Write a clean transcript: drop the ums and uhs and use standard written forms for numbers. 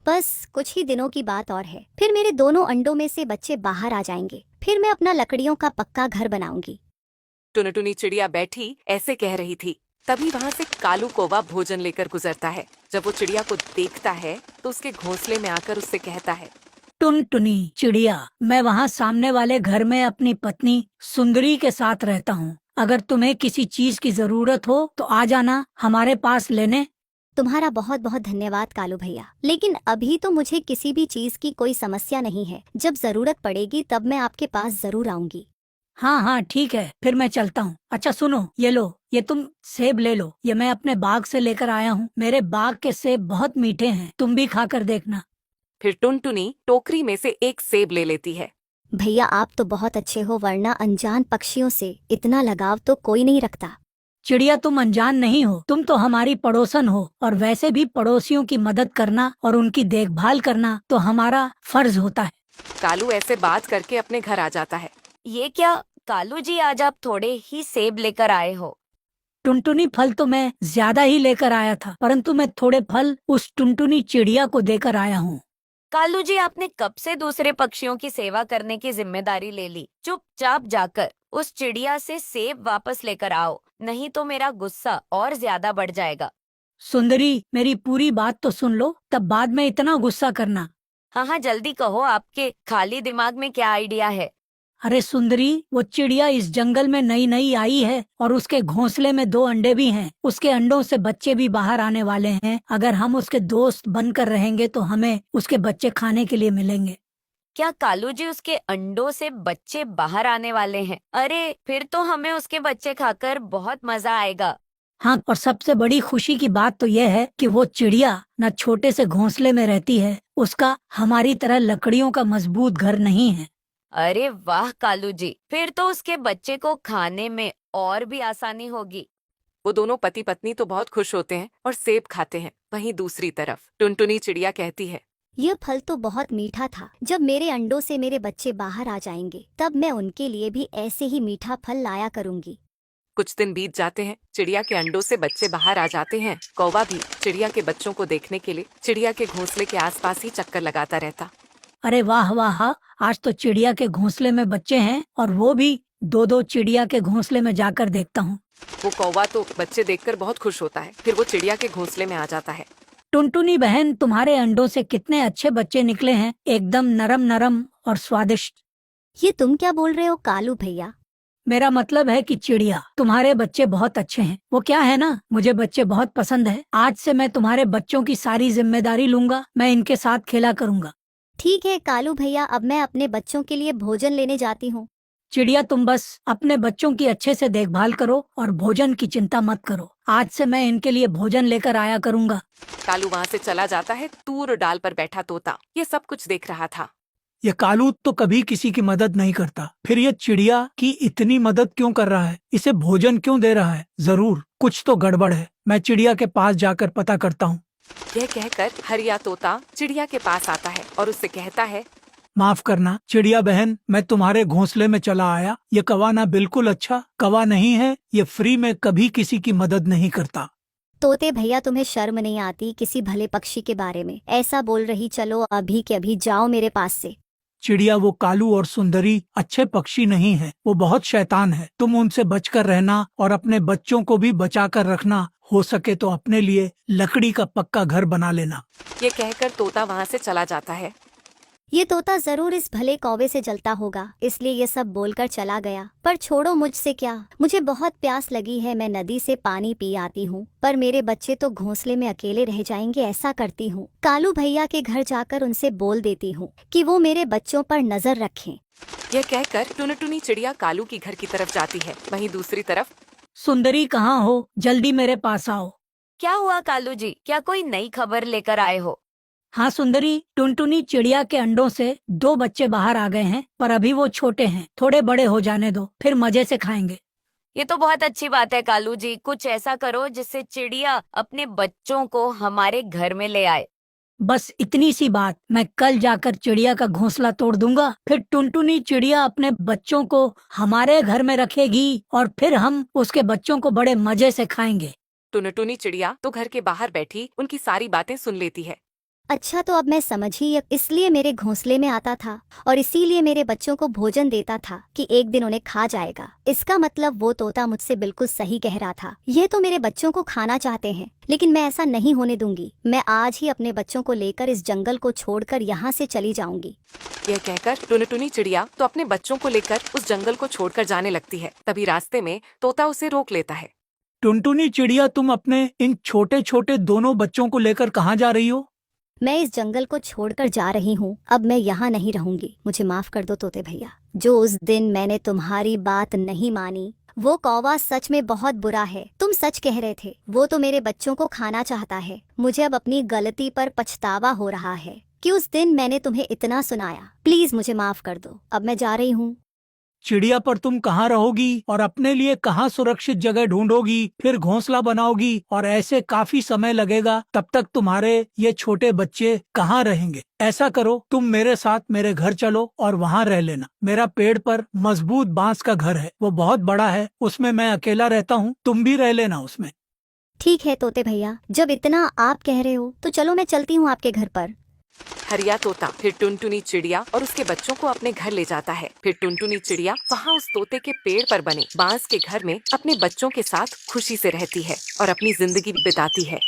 बस कुछ ही दिनों की बात और है, फिर मेरे दोनों अंडों में से बच्चे बाहर आ जाएंगे। फिर मैं अपना लकड़ियों का पक्का घर बनाऊंगी। टुनटुनी चिड़िया बैठी ऐसे कह रही थी। तभी वहाँ से कालू कौवा भोजन लेकर गुजरता है। जब वो चिड़िया को देखता है तो उसके घोंसले में आकर उससे कहता है। टुनटुनी चिड़िया, मैं वहाँ सामने वाले घर में अपनी पत्नी सुंदरी के साथ रहता हूँ। अगर तुम्हें किसी चीज की जरूरत हो तो आ जाना हमारे पास लेने। तुम्हारा बहुत बहुत धन्यवाद कालू भैया, लेकिन अभी तो मुझे किसी भी चीज की कोई समस्या नहीं है। जब जरूरत पड़ेगी तब मैं आपके पास जरूर आऊंगी। हाँ हाँ ठीक है, फिर मैं चलता हूँ। अच्छा सुनो, ये लो, ये तुम सेब ले लो। ये मैं अपने बाग से लेकर आया हूँ। मेरे बाग के सेब बहुत मीठे हैं, तुम भी खाकर देखना। फिर टुनटुनी टोकरी में से एक सेब ले लेती है। भैया आप तो बहुत अच्छे हो, वरना अनजान पक्षियों से इतना लगाव तो कोई नहीं रखता। चिड़िया, तुम अनजान नहीं हो, तुम तो हमारी पड़ोसन हो। और वैसे भी पड़ोसियों की मदद करना और उनकी देखभाल करना तो हमारा फर्ज होता है। कालू ऐसे बात करके अपने घर आ जाता है। ये क्या कालू जी, आज आप थोड़े ही सेब लेकर आए हो? टुनटुनी, फल तो मैं ज्यादा ही लेकर आया था, परंतु मैं थोड़े फल उस टुनटुनी चिड़िया को देकर आया हूँ। कालू जी, आपने कब से दूसरे पक्षियों की सेवा करने की जिम्मेदारी ले ली? चुपचाप जाकर उस चिड़िया से सेब वापस लेकर आओ, नहीं तो मेरा गुस्सा और ज्यादा बढ़ जाएगा। सुंदरी, मेरी पूरी बात तो सुन लो, तब बाद में इतना गुस्सा करना। हाँ हाँ, जल्दी कहो, आपके खाली दिमाग में क्या आइडिया है? अरे सुंदरी, वो चिड़िया इस जंगल में नई नई आई है और उसके घोंसले में 2 अंडे भी हैं। उसके अंडों से बच्चे भी बाहर आने वाले हैं। अगर हम उसके दोस्त बनकर रहेंगे तो हमें उसके बच्चे खाने के लिए मिलेंगे। क्या कालू जी, उसके अंडों से बच्चे बाहर आने वाले हैं? अरे फिर तो हमें उसके बच्चे खाकर बहुत मजा आएगा। हाँ, और सबसे बड़ी खुशी की बात तो यह है कि वो चिड़िया न छोटे से घोंसले में रहती है। उसका हमारी तरह लकड़ियों का मजबूत घर नहीं है। अरे वाह कालू जी, फिर तो उसके बच्चे को खाने में और भी आसानी होगी। वो दोनों पति पत्नी तो बहुत खुश होते हैं और सेब खाते हैं। वहीं दूसरी तरफ टुनटुनी चिड़िया कहती है। यह फल तो बहुत मीठा था। जब मेरे अंडों से मेरे बच्चे बाहर आ जाएंगे तब मैं उनके लिए भी ऐसे ही मीठा फल लाया करूंगी। कुछ दिन बीत जाते हैं। चिड़िया के अंडों से बच्चे बाहर आ जाते हैं। कौवा भी चिड़िया के बच्चों को देखने के लिए चिड़िया के घोंसले के आसपास ही चक्कर लगाता रहता। अरे वाह वाह, आज तो चिड़िया के घोंसले में बच्चे हैं, और वो भी 2-2 चिड़िया के घोंसले में जाकर देखता हूँ। वो कौवा तो बच्चे देखकर बहुत खुश होता है। फिर वो चिड़िया के घोंसले में आ जाता है। टुनटुनी बहन, तुम्हारे अंडों से कितने अच्छे बच्चे निकले हैं, एकदम नरम नरम और स्वादिष्ट। ये तुम क्या बोल रहे हो कालू भैया? मेरा मतलब है कि चिड़िया, तुम्हारे बच्चे बहुत अच्छे हैं। वो क्या है ना, मुझे बच्चे बहुत पसंद है। आज से मैं तुम्हारे बच्चों की सारी जिम्मेदारी लूंगा। मैं इनके साथ खेला करूंगा। ठीक है कालू भैया, अब मैं अपने बच्चों के लिए भोजन लेने जाती हूँ। चिड़िया, तुम बस अपने बच्चों की अच्छे से देखभाल करो और भोजन की चिंता मत करो। आज से मैं इनके लिए भोजन लेकर आया करूंगा। कालू वहाँ से चला जाता है। तूर डाल पर बैठा तोता ये सब कुछ देख रहा था। ये कालू तो कभी किसी की मदद नहीं करता, फिर ये चिड़िया की इतनी मदद क्यों कर रहा है? इसे भोजन क्यों दे रहा है? जरूर कुछ तो गड़बड़ है। मैं चिड़िया के पास जाकर पता करता हूँ। यह कहकर हरिया तोता चिड़िया के पास आता है और उससे कहता है। माफ करना चिड़िया बहन, मैं तुम्हारे घोंसले में चला आया। ये कौवा ना बिल्कुल अच्छा कौवा नहीं है। ये फ्री में कभी किसी की मदद नहीं करता। तोते भैया, तुम्हें शर्म नहीं आती किसी भले पक्षी के बारे में ऐसा बोल रही? चलो अभी के अभी जाओ मेरे पास से। चिड़िया, वो कालू और सुंदरी अच्छे पक्षी नहीं है, वो बहुत शैतान है। तुम उनसे बचकर रहना और अपने बच्चों को भी बचा कर रखना। हो सके तो अपने लिए लकड़ी का पक्का घर बना लेना। ये कहकर तोता वहाँ से चला जाता है। ये तोता जरूर इस भले कौवे से जलता होगा, इसलिए ये सब बोलकर चला गया। पर छोड़ो, मुझसे क्या, मुझे बहुत प्यास लगी है। मैं नदी से पानी पी आती हूँ, पर मेरे बच्चे तो घोंसले में अकेले रह जाएंगे। ऐसा करती हूँ, कालू भैया के घर जाकर उनसे बोल देती हूँ कि वो मेरे बच्चों पर नजर रखें। यह कहकर टुनटुनी चिड़िया कालू की घर की तरफ जाती है। वहीं दूसरी तरफ सुंदरी, कहाँ हो? जल्दी मेरे पास आओ। क्या हुआ कालू जी, क्या कोई नई खबर लेकर आए हो? हाँ सुंदरी, टुनटुनी चिड़िया के अंडों से 2 बच्चे बाहर आ गए हैं, पर अभी वो छोटे हैं। थोड़े बड़े हो जाने दो, फिर मजे से खाएंगे। ये तो बहुत अच्छी बात है कालू जी, कुछ ऐसा करो जिससे चिड़िया अपने बच्चों को हमारे घर में ले आए। बस इतनी सी बात, मैं कल जाकर चिड़िया का घोंसला तोड़ दूंगा। फिर टुनटुनी चिड़िया अपने बच्चों को हमारे घर में रखेगी और फिर हम उसके बच्चों को बड़े मजे से खाएंगे। टुनटुनी चिड़िया तो घर के बाहर बैठी उनकी सारी बातें सुन लेती है। अच्छा तो अब मैं समझ ही, इसलिए मेरे घोंसले में आता था और इसीलिए मेरे बच्चों को भोजन देता था कि एक दिन उन्हें खा जाएगा। इसका मतलब वो तोता मुझसे बिल्कुल सही कह रहा था। ये तो मेरे बच्चों को खाना चाहते हैं, लेकिन मैं ऐसा नहीं होने दूंगी। मैं आज ही अपने बच्चों को लेकर इस जंगल को छोड़कर यहाँ से चली जाऊंगी। यह कहकर टुनटुनी चिड़िया तो अपने बच्चों को लेकर उस जंगल को छोड़कर जाने लगती है। तभी रास्ते में तोता उसे रोक लेता है। टुनटुनी चिड़िया, तुम अपने इन छोटे छोटे दोनों बच्चों को लेकर कहाँ जा रही हो? मैं इस जंगल को छोड़कर जा रही हूँ। अब मैं यहाँ नहीं रहूंगी। मुझे माफ कर दो तोते भैया। जो उस दिन मैंने तुम्हारी बात नहीं मानी, वो कौवा सच में बहुत बुरा है। तुम सच कह रहे थे, वो तो मेरे बच्चों को खाना चाहता है। मुझे अब अपनी गलती पर पछतावा हो रहा है कि उस दिन मैंने तुम्हें इतना सुनाया। प्लीज मुझे माफ कर दो। अब मैं जा रही हूँ। चिड़िया, पर तुम कहाँ रहोगी और अपने लिए कहाँ सुरक्षित जगह ढूंढोगी, फिर घोंसला बनाओगी, और ऐसे काफी समय लगेगा। तब तक तुम्हारे ये छोटे बच्चे कहाँ रहेंगे? ऐसा करो, तुम मेरे साथ मेरे घर चलो और वहाँ रह लेना। मेरा पेड़ पर मजबूत बांस का घर है, वो बहुत बड़ा है। उसमें मैं अकेला रहता हूँ, तुम भी रह लेना उसमें। ठीक है तोते भैया, जब इतना आप कह रहे हो तो चलो मैं चलती हूँ आपके घर पर। हरिया तोता फिर टुनटुनी चिड़िया और उसके बच्चों को अपने घर ले जाता है। फिर टुनटुनी चिड़िया वहाँ उस तोते के पेड़ पर बने बांस के घर में अपने बच्चों के साथ खुशी से रहती है और अपनी जिंदगी बिताती है।